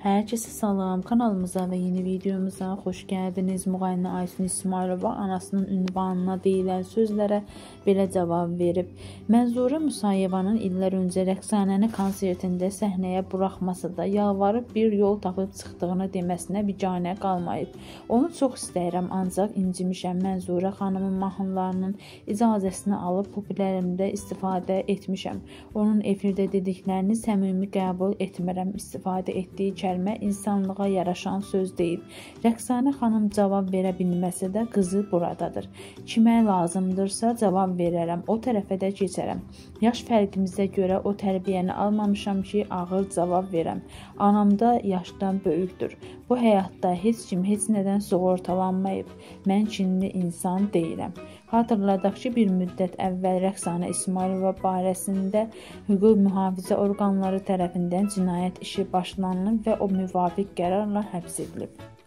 Herkese salam, kanalımıza ve yeni videomuza hoş geldiniz. Müğənni Aysun İsmailova anasının ünvanına deyilən sözlərə belə cavab verib. Mənzurə Musayevanın illər öncə Rəqsanəni konsertində səhnəyə buraxmasa da yalvarıb bir yol tapıb çıxdığını deməsinə biganə qalmayıb. Onu çox istəyirəm, ancaq incimişəm. Mənzurə xanımın mahnılarının icazəsini alıb popülərimdə istifadə etmişəm. Onun efirdə dediklərini səmimi qəbul etmirəm. İstifadə etdiyi kəlmə insanlığa yaraşan söz deyil. Rəqsanə xanım cavab verə bilməsə də qızı buradadır. Kimə lazımdırsa cavab verərəm, o tərəfə də keçərəm. Yaş fərqimizə görə o tərbiyəni almamışam ki, ağır cavab verəm. Anam da yaşdan böyükdür. Bu həyatda heç kim heç nədən sığortalanmayıb. Mən kinli insan deyiləm. Xatırladaq ki, bir müddət əvvəl Rəqsanə İsmailova barəsində hüquq mühafizə orqanları tərəfindən cinayət işi başlanılıb və o müvafiq qərarla həbs edilib.